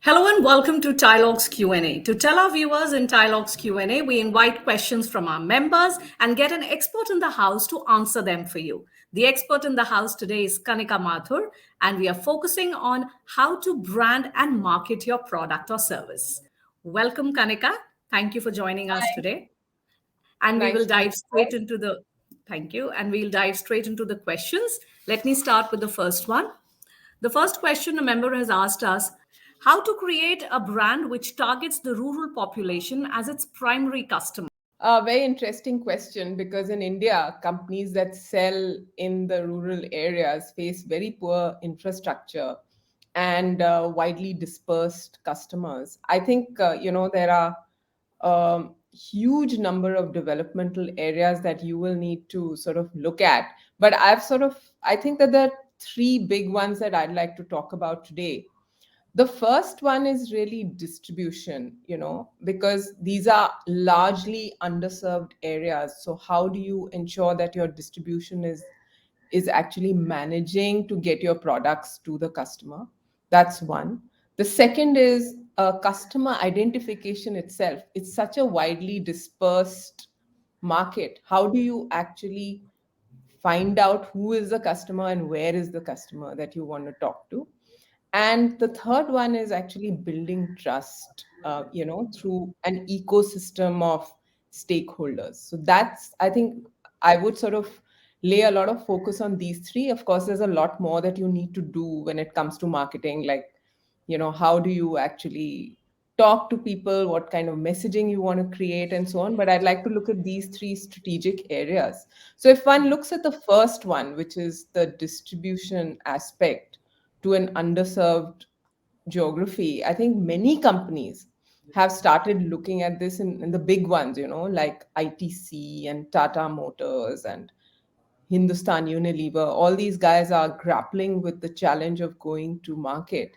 Hello and welcome to TiElogues Q&A. To tell our viewers in TiElogues Q&A, we invite questions from our members and get an expert in the house to answer them for you. The expert in the house today is Kanika Mathur, and we are focusing on how to brand and market your product or service. Welcome, Kanika. Thank you for joining us Hi, today. And we will nice to be dive here. straight into the thank you. And we'll dive straight into the questions. Let me start with the first one. The first question a member has asked us how to create a brand which targets the rural population as its primary customer. A very interesting question because in India, companies that sell in the rural areas face very poor infrastructure and widely dispersed customers. I think there are huge number of developmental areas that you will need to sort of look at. But I think that there are three big ones that I'd like to talk about today. The first one is really distribution, because these are largely underserved areas. So how do you ensure that your distribution is actually managing to get your products to the customer? That's one. The second is customer identification itself. It's such a widely dispersed market. How do you actually find out who is the customer and where is the customer that you want to talk to? And the third one is actually building trust, through an ecosystem of stakeholders. So that's, I think, I would sort of lay a lot of focus on these three. Of course, there's a lot more that you need to do when it comes to marketing, like, how do you actually talk to people, what kind of messaging you want to create, and so on. But I'd like to look at these three strategic areas. So if one looks at the first one, which is the distribution aspect to an underserved geography, I think many companies have started looking at this in the big ones, like ITC and Tata Motors and Hindustan Unilever. All these guys are grappling with the challenge of going to market.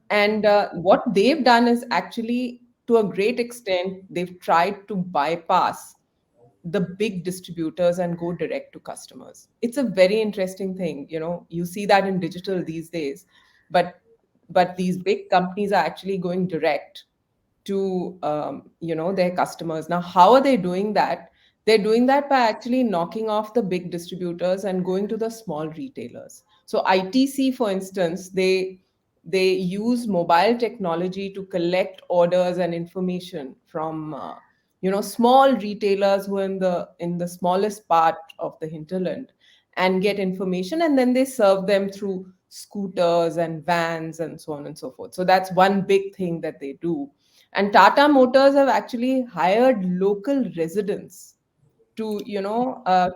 And what they've done is actually, to a great extent, they've tried to bypass the big distributors and go direct to customers. It's a very interesting thing. You see that in digital these days, but these big companies are actually going direct to their customers. Now, how are they doing that? They're doing that by actually knocking off the big distributors and going to the small retailers. So ITC, for instance, they use mobile technology to collect orders and information from small retailers who are in the smallest part of the hinterland, and get information, and then they serve them through scooters and vans and so on and so forth. So that's one big thing that they do. And Tata Motors have actually hired local residents to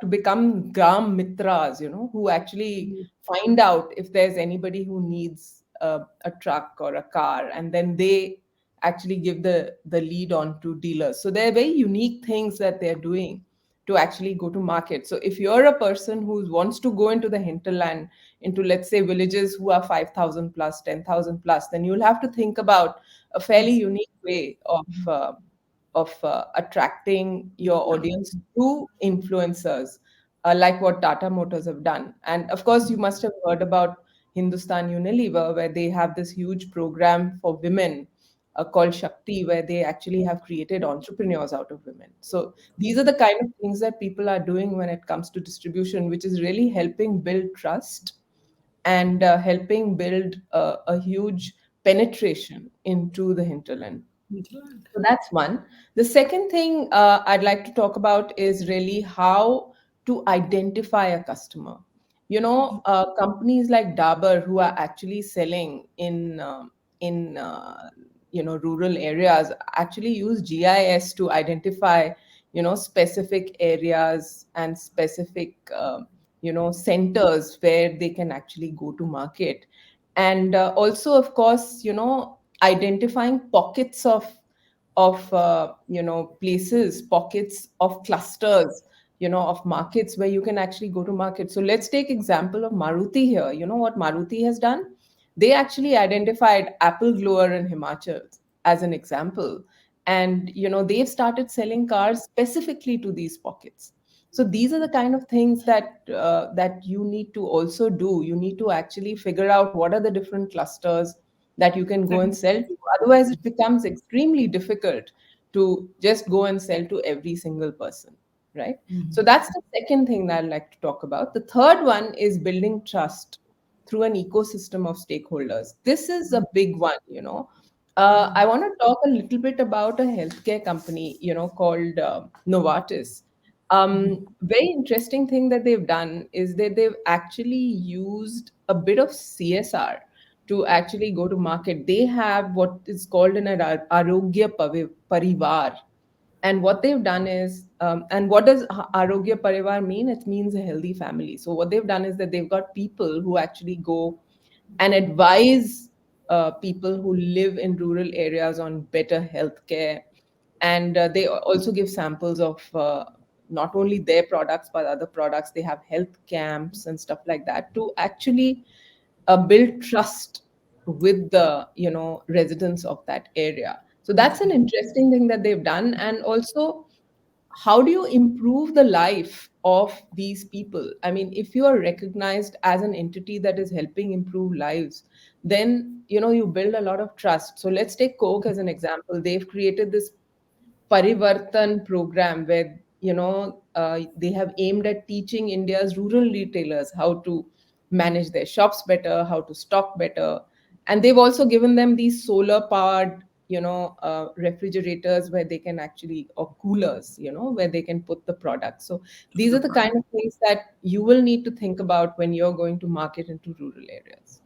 become gram mitras, who actually find out if there's anybody who needs a truck or a car, and then they actually give the lead on to dealers. So they're very unique things that they're doing to actually go to market. So if you're a person who wants to go into the hinterland, into, let's say, villages who are 5,000 plus, 10,000 plus, then you'll have to think about a fairly unique way of attracting your audience through influencers, like what Tata Motors have done. And of course, you must have heard about Hindustan Unilever, where they have this huge program for women called Shakti, where they actually have created entrepreneurs out of women. So these are the kind of things that people are doing when it comes to distribution, which is really helping build trust and helping build a huge penetration into the hinterland. So that's one. The second thing I'd like to talk about is really how to identify a customer. Companies like Dabur, who are actually selling in rural areas, actually use GIS to identify specific areas and specific centers where they can actually go to market. And also, of course, identifying pockets of places, pockets of clusters, of markets where you can actually go to market. So let's take example of Maruti here. You know what Maruti has done? They actually identified apple grower in Himachal as an example, and they've started selling cars specifically to these pockets. So these are the kind of things that you need to also do. You need to actually figure out what are the different clusters, that you can go and Right. sell to. Otherwise, it becomes extremely difficult to just go and sell to every single person, right? So that's the second thing that I'd like to talk about. The third one is building trust through an ecosystem of stakeholders. This is a big one, you know. I want to talk a little bit about a healthcare company, you know, called Novartis. Very interesting thing that they've done is that they've actually used a bit of CSR to actually go to market. They have what is called an Parivar. And what they've done is, and what does Arogya Parivar mean? It means a healthy family. So what they've done is that they've got people who actually go and advise people who live in rural areas on better healthcare. And they also give samples of not only their products but other products. They have health camps and stuff like that to actually build trust with the, you know, residents of that area. So that's an interesting thing that they've done. And also, how do you improve the life of these people? I mean, if you are recognized as an entity that is helping improve lives, then, you know, you build a lot of trust. So let's take Coke as an example. They've created this Parivartan program where, you know, they have aimed at teaching India's rural retailers how to manage their shops better, how to stock better. And they've also given them these solar powered, you know, refrigerators where they can actually, or coolers, you know, where they can put the product. So these are the kind of things that you will need to think about when you're going to market into rural areas.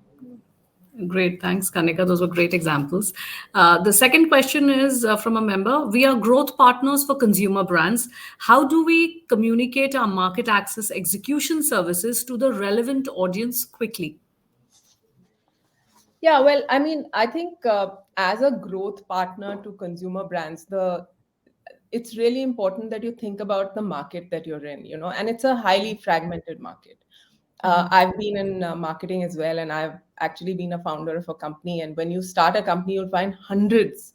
Great. Thanks, Kanika. Those were great examples. The second question is from a member. We are growth partners for consumer brands. How do we communicate our market access execution services to the relevant audience quickly? Yeah, well, I mean, I think as a growth partner to consumer brands, the it's really important that you think about the market that you're in, you know, and it's a highly fragmented market. I've been in marketing as well, and I've actually been a founder of a company. And when you start a company, you'll find hundreds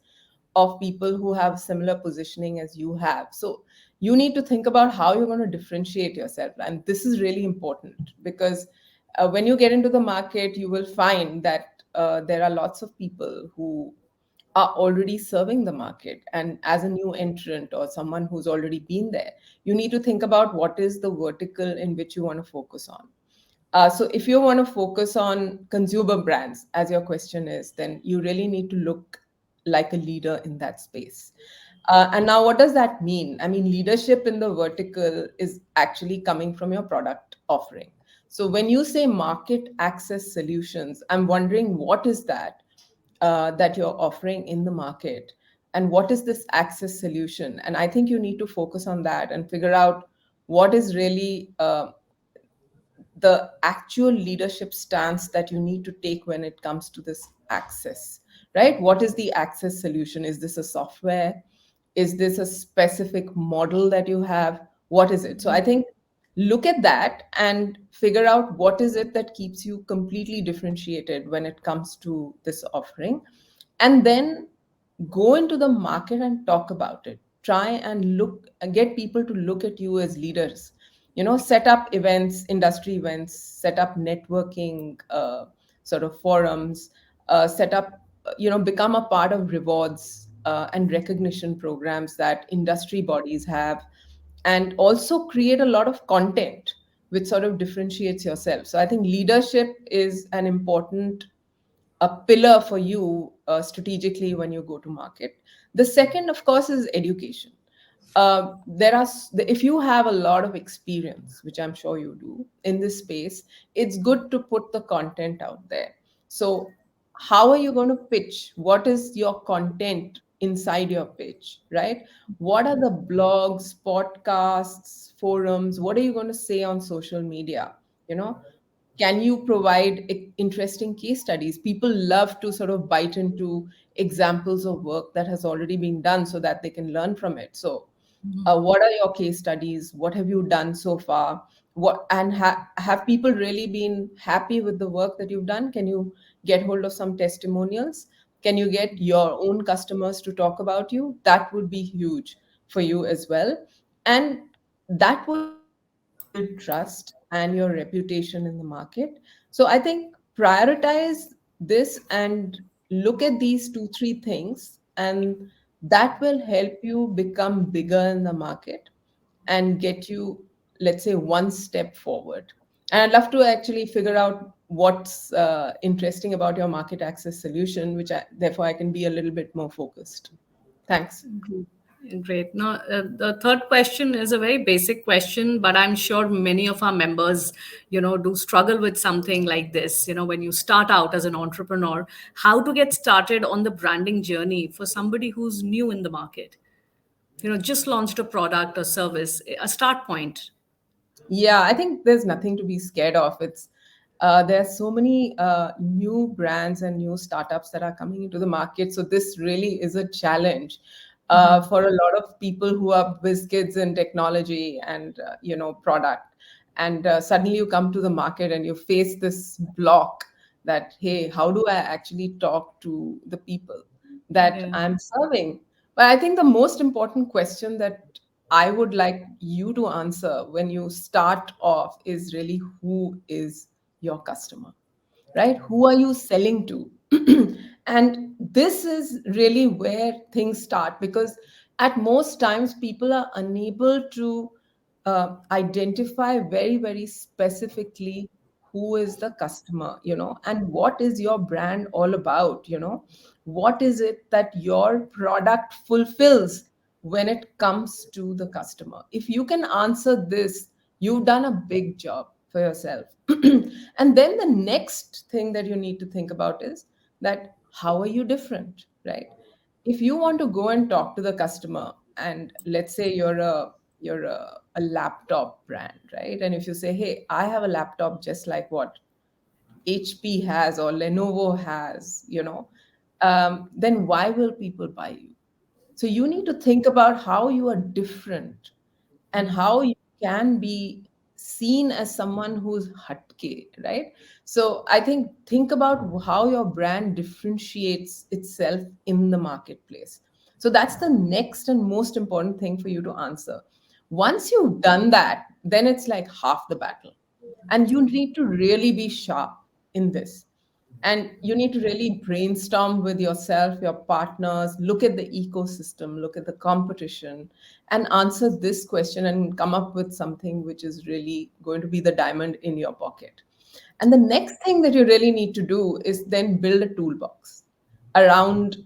of people who have similar positioning as you have. So you need to think about how you're going to differentiate yourself. And this is really important because when you get into the market, you will find that there are lots of people who are already serving the market. And as a new entrant or someone who's already been there, you need to think about what is the vertical in which you want to focus on. So if you want to focus on consumer brands, as your question is, then you really need to look like a leader in that space. And now, what does that mean? I mean, leadership in the vertical is actually coming from your product offering. So when you say market access solutions, I'm wondering what is that that you're offering in the market, and what is this access solution? And I think you need to focus on that and figure out what is really the actual leadership stance that you need to take when it comes to this access, right? What is the access solution? Is this a software? Is this a specific model that you have? What is it? So I think look at that and figure out what is it that keeps you completely differentiated when it comes to this offering, and then go into the market and talk about it. Try and look and get people to look at you as leaders. You know, set up events, industry events, set up networking sort of forums, set up, you know, become a part of rewards and recognition programs that industry bodies have, and also create a lot of content which sort of differentiates yourself. So I think leadership is an important a pillar for you strategically when you go to market. The second, of course, is education. If you have a lot of experience, which I'm sure you do in this space, it's good to put the content out there. So how are you going to pitch? What is your content inside your pitch, right? What are the blogs, podcasts, forums? What are you going to say on social media? You know, can you provide interesting case studies? People love to sort of bite into examples of work that has already been done so that they can learn from it. So what are your case studies? What have you done so far? Have people really been happy with the work that you've done? Can you get hold of some testimonials? Can you get your own customers to talk about you? That would be huge for you as well. And that would help you build trust and your reputation in the market. So I think prioritize this and look at these two, three things, and that will help you become bigger in the market and get you, let's say, one step forward. And I'd love to actually figure out what's interesting about your market access solution, therefore I can be a little bit more focused. Thanks. Great. Now, the third question is a very basic question, but I'm sure many of our members, do struggle with something like this. When you start out as an entrepreneur, how to get started on the branding journey for somebody who's new in the market, just launched a product or service, a start point. Yeah, I think there's nothing to be scared of. There are so many new brands and new startups that are coming into the market. So this really is a challenge for a lot of people who are whiz kids in technology and product. And suddenly you come to the market and you face this block that, hey, how do I actually talk to the people that Yeah. I'm serving? But I think the most important question that I would like you to answer when you start off is really, who is your customer, right? Who are you selling to? And this is really where things start, because at most times people are unable to identify very, very specifically who is the customer, and what is your brand all about, what is it that your product fulfills when it comes to the customer. If you can answer this, you've done a big job for yourself. And then the next thing that you need to think about is that, how are you different, right? If you want to go and talk to the customer, and let's say you're a laptop brand, right? And if you say, hey, I have a laptop just like what HP has or Lenovo has, then why will people buy you? So you need to think about how you are different and how you can be seen as someone who's hatke, right? So I think about how your brand differentiates itself in the marketplace. So that's the next and most important thing for you to answer. Once you've done that, then it's like half the battle. And you need to really be sharp in this. And you need to really brainstorm with yourself, your partners, look at the ecosystem, look at the competition, and answer this question and come up with something which is really going to be the diamond in your pocket. And the next thing that you really need to do is then build a toolbox around,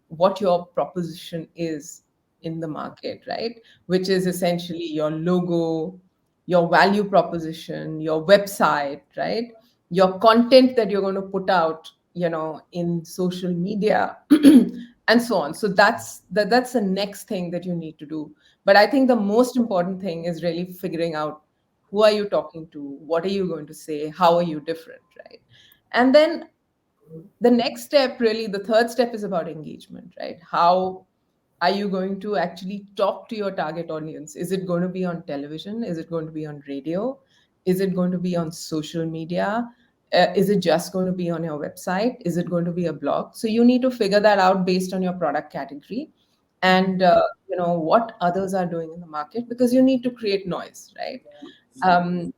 what your proposition is in the market, right? Which is essentially your logo, your value proposition, your website, right? Your content that you're going to put out, in social media, and so on. So that's the next thing that you need to do. But I think the most important thing is really figuring out, who are you talking to, what are you going to say, how are you different, right? And then the next step, really the third step, is about engagement, right? How are you going to actually talk to your target audience? Is it going to be on television? Is it going to be on radio? Is it going to be on social media? Is it just going to be on your website? Is it going to be a blog? So you need to figure that out based on your product category and what others are doing in the market, because you need to create noise, right?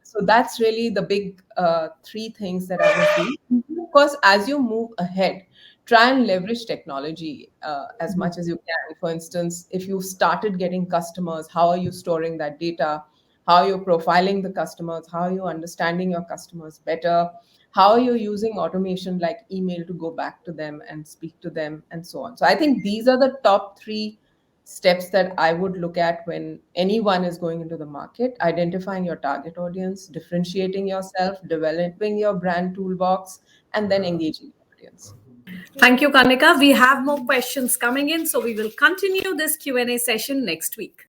So that's really the big three things that I would do. Of course, as you move ahead, try and leverage technology as much as you can. For instance, if you started getting customers, how are you storing that data? How are you profiling the customers? How are you understanding your customers better? How are you using automation like email to go back to them and speak to them, and so on? So I think these are the top three steps that I would look at when anyone is going into the market: identifying your target audience, differentiating yourself, developing your brand toolbox, and then engaging the audience. Thank you, Kanika. We have more questions coming in, so we will continue this Q&A session next week.